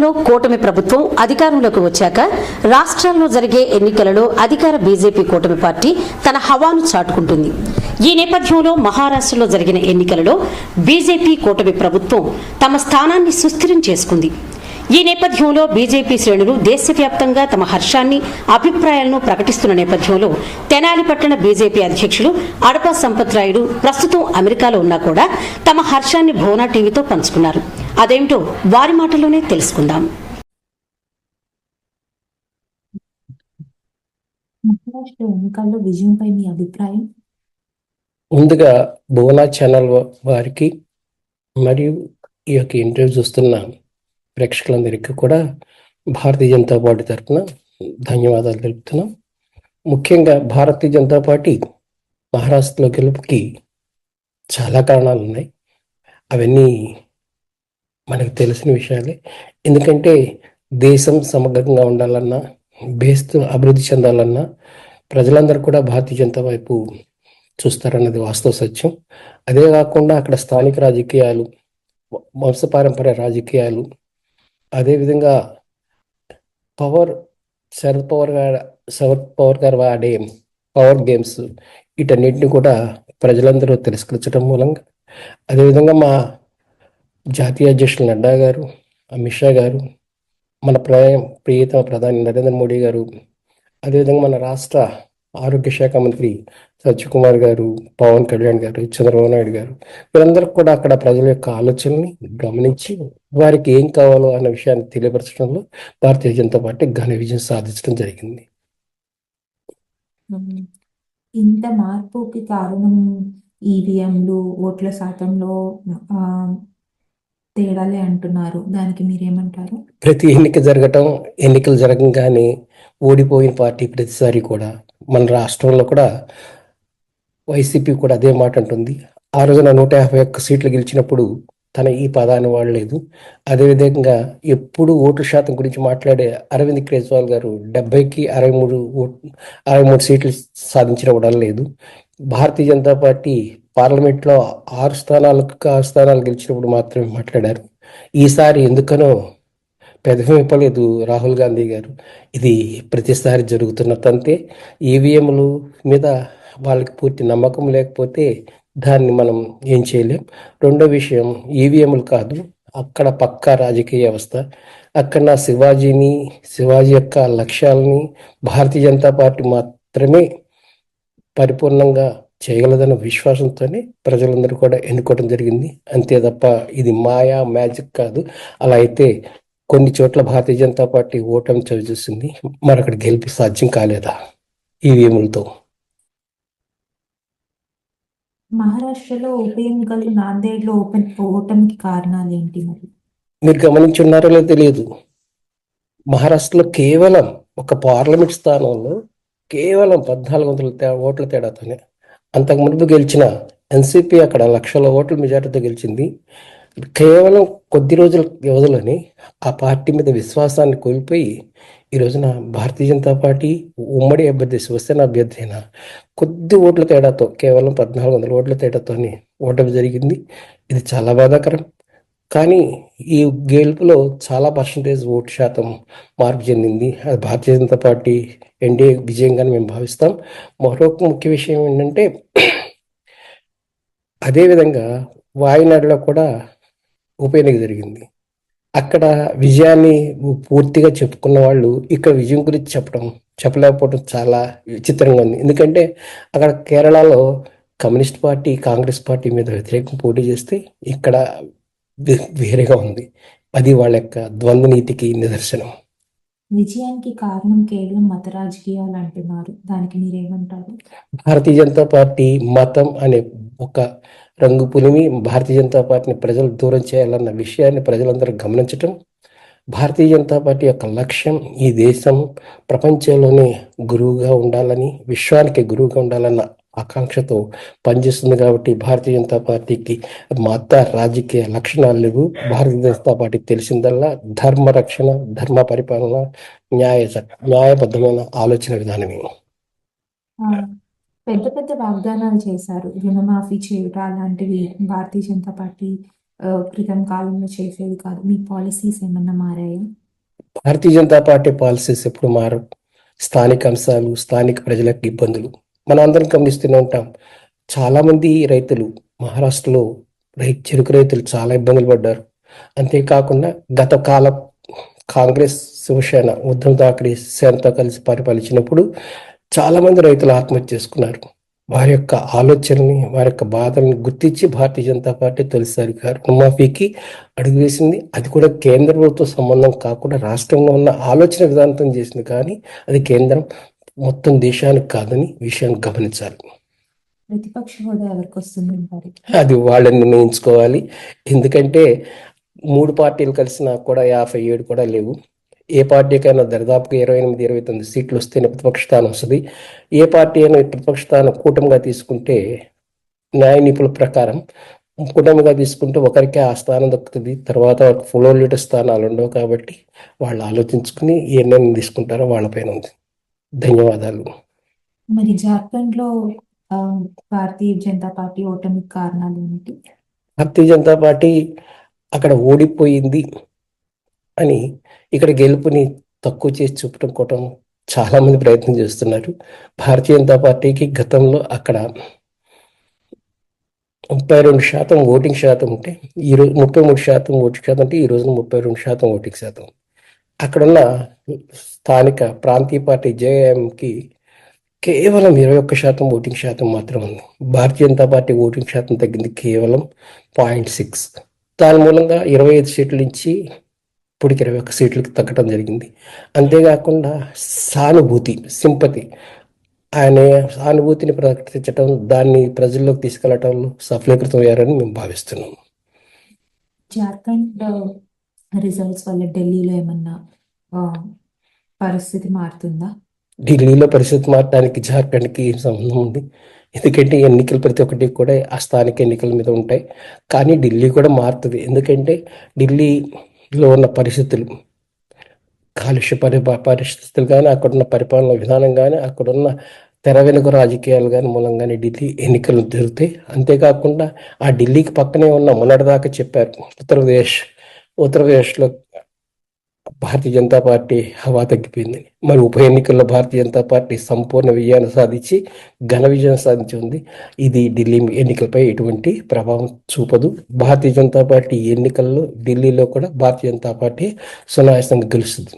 కేంద్రంలో కూటమి ప్రభుత్వం అధికారంలోకి వచ్చాక రాష్ట్రాల్లో జరిగే ఎన్నికలలో అధికార బీజేపీ కూటమి పార్టీ తన హవాను చాటుకుంటుంది. ఈ నేపథ్యంలో మహారాష్ట్రలో జరిగిన ఎన్నికలలో బీజేపీ కూటమి ప్రభుత్వం తమ స్థానాన్ని సుస్థిరం చేసుకుంది. ఈ నేపథ్యంలో బీజేపీ శ్రేణులు దేశవ్యాప్తంగా తమ హర్షాన్ని, అభిప్రాయాలను ప్రకటిస్తున్న నేపథ్యంలో తెనాలి పట్టణ బీజేపీ అధ్యక్షులు అడపా సంపత్ రాయుడు ప్రస్తుతం అమెరికాలో ఉన్నా కూడా తమ హర్షాన్ని భువన టీవీతో పంచుకున్నారు. అదేంటో వారి మాటల్లోనే తెలుసుకుందాం. మహారాష్ట్ర ఎన్నికల్లో విజయంపై మీ అభిప్రాయం? ముందుగా భువన ఛానల్ వారికి మరియు ఈ యొక్క ఇంటర్వ్యూ చూస్తున్న ప్రేక్షకులందరికీ కూడా భారతీయ జనతా పార్టీ తరఫున ధన్యవాదాలు తెలుపుతున్నాం. ముఖ్యంగా భారతీయ జనతా పార్టీ మహారాష్ట్రలో గెలుపుకి చాలా కారణాలు ఉన్నాయి. అవన్నీ మనకు తెలిసిన విషయాలే. ఎందుకంటే దేశం సమగ్రంగా ఉండాలన్నా, దేశం అభివృద్ధి చెందాలన్నా ప్రజలందరూ కూడా భారతీయ జనతా వైపు చూస్తారన్నది వాస్తవ సత్యం. అదే కాకుండా అక్కడ స్థానిక రాజకీయాలు, వంశపారంపర్య రాజకీయాలు, అదేవిధంగా శరద్ పవార్ గారు వాడే పవర్ గేమ్స్, వీటన్నిటిని కూడా ప్రజలందరూ తిరస్కరించడం మూలంగా, అదేవిధంగా మా జాతీయ అధ్యక్షులు నడ్డా గారు, అమిత్ షా గారు, మన ప్రియతమ ప్రధాని నరేంద్ర మోడీ గారు, అదేవిధంగా మన రాష్ట్ర ఆరోగ్య శాఖ మంత్రి సత్యకుమార్ గారు, పవన్ కళ్యాణ్ గారు, చంద్రబాబు నాయుడు గారు, వీరందరూ కూడా అక్కడ ప్రజల యొక్క ఆలోచనని గమనించి వారికి ఏం కావాలో అన్న విషయాన్ని తెలియపరచడంలో భారతీయ జనతా పార్టీ ఘన విజయం సాధించడం జరిగింది. ఇంత మార్పుకి కారణం ఈవీఎంలు, ఓట్ల శాతంలో తేడాలే అంటున్నారు. దానికి మీరేమంటారు? ప్రతి ఎన్నికలు జరగగానే ఓడిపోయిన పార్టీ ప్రతిసారి కూడా మన రాష్ట్రంలో కూడా వైసీపీ కూడా అదే మాట అంటుంది. ఆ రోజున 151 సీట్లు గెలిచినప్పుడు తన ఈ పదాన్ని వాడలేదు. అదేవిధంగా ఎప్పుడు ఓటు శాతం గురించి మాట్లాడే అరవింద్ కేజ్రీవాల్ గారు 70కి 63 సీట్లు సాధించిన వడలేదు. భారతీయ జనతా పార్టీ పార్లమెంట్లో 6 స్థానాలు గెలిచినప్పుడు మాత్రమే మాట్లాడారు. ఈసారి ఎందుకనో పెదవి విప్పలేదు రాహుల్ గాంధీ గారు. ఇది ప్రతిసారి జరుగుతున్న తంతే. ఈవీఎంల మీద వాళ్ళకి పూర్తి నమ్మకం లేకపోతే దాన్ని మనం ఏం చేయలేం. రెండో విషయం, ఈవీఎంలు కాదు, అక్కడ పక్కా రాజకీయ వ్యవస్థ. అక్కడ శివాజీ యొక్క లక్ష్యాలని భారతీయ జనతా పార్టీ మాత్రమే పరిపూర్ణంగా చేయగలదన్న విశ్వాసంతోనే ప్రజలందరూ కూడా ఎన్నుకోవడం జరిగింది. అంతే తప్ప ఇది మాయా మ్యాజిక్ కాదు. అలా అయితే కొన్ని చోట్ల భారతీయ జనతా పార్టీ ఓటమి చవిచూసింది, మరొకటి గెలిపి సాధ్యం కాలేదా ఈవీఎంలతో? మహారాష్ట్రలో ఉప ఎన్నికలు, నాందేడ్లో ఓటమికి కారణాలు ఏంటి? మరి మీరు గమనించున్నారో లేదో తెలియదు, మహారాష్ట్రలో కేవలం ఒక పార్లమెంట్ స్థానంలో కేవలం 1400 ఓట్ల తేడాతోనే అంతకు మునుపు గెలిచిన ఎన్సీపీ అక్కడ 1,00,000 ఓట్ల మెజార్టీతో గెలిచింది. కేవలం కొద్ది రోజుల వ్యవధిలోనే ఆ పార్టీ మీద విశ్వాసాన్ని కోల్పోయి ఈ రోజున భారతీయ జనతా పార్టీ ఉమ్మడి అభ్యర్థి, శివసేన అభ్యర్థి అయిన కొద్ది ఓట్ల తేడాతో, కేవలం 1,400 ఓట్ల తేడాతోనే ఓటమి జరిగింది. ఇది చాలా బాధాకరం. కానీ ఈ గెలుపులో చాలా పర్సంటేజ్ ఓటు శాతం మార్పు చెందింది. అది భారతీయ జనతా పార్టీ ఎన్డీఏ విజయంగానే మేము భావిస్తాం. మరొక ముఖ్య విషయం ఏంటంటే, అదేవిధంగా వాయనాడులో కూడా ఉప ఎన్నిక జరిగింది. అక్కడ విజయాన్ని పూర్తిగా చెప్పుకున్న వాళ్ళు ఇక్కడ విజయం గురించి చెప్పలేకపోవడం చాలా విచిత్రంగా ఉంది. ఎందుకంటే అక్కడ కేరళలో కమ్యూనిస్ట్ పార్టీ కాంగ్రెస్ పార్టీ మీద వ్యతిరేకం పోటీ చేస్తే ఇక్కడ వేరేగా ఉంది. అది వాళ్ళ యొక్క ద్వంద్వ నీతికి నిదర్శనం. విజయానికి కారణం కేవలం మత రాజకీయాలు అంటున్నారు. దానికి మీరేమంటారు? భారతీయ జనతా పార్టీ మతం అనే ఒక రంగు పులిమి భారతీయ జనతా పార్టీని ప్రజలు దూరం చేయాలన్న విషయాన్ని ప్రజలందరూ గమనించటం, భారతీయ జనతా పార్టీ యొక్క లక్ష్యం ఈ దేశం ప్రపంచంలోనే గురువుగా ఉండాలని, విశ్వానికి గురువుగా ఉండాలన్న ఆకాంక్షతో పనిచేస్తుంది. కాబట్టి భారతీయ జనతా పార్టీకి మత రాజకీయ లక్షణాలు లేవు. భారతీయ జనతా పార్టీకి తెలిసిందల్లా ధర్మ రక్షణ, ధర్మ పరిపాలన, న్యాయబద్ధమైన ఆలోచన విధానమే. పెద్ద పెద్ద వాగ్దానాలు చేశారు, రుణమాఫీ చేయటం అలాంటివి భారతీయ జనతా పార్టీ క్రితం కాలంలో చేసేది కాదు. మీ పాలిసీస్ ఏమన్నా మారాయా? భారతీయ జనతా పార్టీ పాలసీస్ ఎప్పుడు మారవు. స్థానిక అంశాలు, స్థానిక ప్రజలకు ఇబ్బందులు మనం అందరం గమనిస్తూనే ఉంటాం. చాలా మంది రైతులు మహారాష్ట్రలో చెరుకు రైతులు చాలా ఇబ్బందులు పడ్డారు. అంతేకాకుండా గత కాలం కాంగ్రెస్, శివసేన, ఉద్ధవ్ థాకరే సేనతో కలిసి పరిపాలించినప్పుడు చాలా మంది రైతులు ఆత్మహత్య చేసుకున్నారు. వారి యొక్క ఆలోచనని, వారి యొక్క బాధల్ని గుర్తించి భారతీయ జనతా పార్టీ తొలిసారిగా రుణమాఫీకి అడుగు వేసింది. అది కూడా కేంద్ర ప్రభుత్వ సంబంధం కాకుండా రాష్ట్రంలో ఉన్న ఆలోచన విధానంతో చేసింది, కానీ అది కేంద్రం మొత్తం దేశానికి కాదని విషయాన్ని గమనించాలి. ప్రతిపక్ష హోదా ఎవరికి వస్తుంది అంటారు? అది వాళ్ళని నిర్ణయించుకోవాలి. ఎందుకంటే 3 పార్టీలు కలిసినా కూడా 57 కూడా లేవు. ఏ పార్టీకైనా దరిదాపుగా 28-29 సీట్లు వస్తేనే ప్రతిపక్ష స్థానం వస్తుంది. ఏ పార్టీ అయినా ప్రతిపక్ష స్థానం కూటమిగా తీసుకుంటే, న్యాయ నిపుణుల ప్రకారం కూటమిగా తీసుకుంటే ఒకరికే ఆ స్థానం దక్కుతుంది. తర్వాత ఫ్లోర్ లీడర్ స్థానాలు ఉండవు. కాబట్టి వాళ్ళు ఆలోచించుకుని ఏ నిర్ణయం తీసుకుంటారో వాళ్ళపైన ఉంది. ధన్యవాదాలు. మరి జార్ఖండ్లో భారతీయ జనతా పార్టీ ఓటమికి కారణాలు ఏమిటి? భారతీయ జనతా పార్టీ అక్కడ ఓడిపోయింది అని ఇక్కడ గెలుపుని తక్కువ చేసి చూపడం కోసం చాలా మంది ప్రయత్నం చేస్తున్నారు. భారతీయ జనతా పార్టీకి గతంలో అక్కడ 32% ఓటింగ్ శాతం ఉంటే ఈరోజు 33% ఓటింగ్ శాతం ఉంటే ఈ రోజున 32% ఓటింగ్ శాతం. అక్కడున్న స్థానిక ప్రాంతీయ పార్టీ జేఎంకి కేవలం 21% ఓటింగ్ శాతం మాత్రం ఉంది. భారతీయ జనతా పార్టీ ఓటింగ్ శాతం తగ్గింది కేవలం 0.6. దాని మూలంగా 25 సీట్ల నుంచి ఇప్పటికి 21 సీట్లకు తగ్గడం జరిగింది. అంతేకాకుండా సానుభూతి, సింపతి, ఆయన సానుభూతిని ప్రకటించడం, దాన్ని ప్రజల్లోకి తీసుకెళ్లటంలో సఫలీకృతమయ్యారని మేము భావిస్తున్నాం. జార్ఖండ్ రిజల్ట్స్ వల్ల ఢిల్లీలో ఏమన్నా పరిస్థితి మారుతుందా? ఢిల్లీలో పరిస్థితి మారడానికి జార్ఖండ్కి ఏం సంబంధం ఉంది? ఎందుకంటే ఎన్నికలు ప్రతి ఒక్కటి కూడా ఆ స్థానిక ఎన్నికల మీద ఉంటాయి. కానీ ఢిల్లీ కూడా మారుతుంది. ఎందుకంటే ఢిల్లీలో ఉన్న పరిస్థితులు, కాలుష్య పరిస్థితులు కానీ, అక్కడున్న పరిపాలన విధానం కానీ, అక్కడున్న తెర వెనుక రాజకీయాలు కానీ మూలంగానే ఢిల్లీ ఎన్నికలు జరుగుతాయి. అంతేకాకుండా ఆ ఢిల్లీకి పక్కనే ఉన్న మొన్నటిదాకా చెప్పారు ఉత్తరప్రదేశ్లో భారతీయ జనతా పార్టీ హవా తగ్గిపోయిందని. మరి ఉప ఎన్నికల్లో భారతీయ జనతా పార్టీ సంపూర్ణ విజయాన్ని సాధించి ఘన విజయం సాధించి ఉంది. ఇది ఢిల్లీ ఎన్నికలపై ఎటువంటి ప్రభావం చూపదు. భారతీయ జనతా పార్టీ ఎన్నికల్లో ఢిల్లీలో కూడా భారతీయ జనతా పార్టీ సునాయాసంగా గెలుస్తుంది.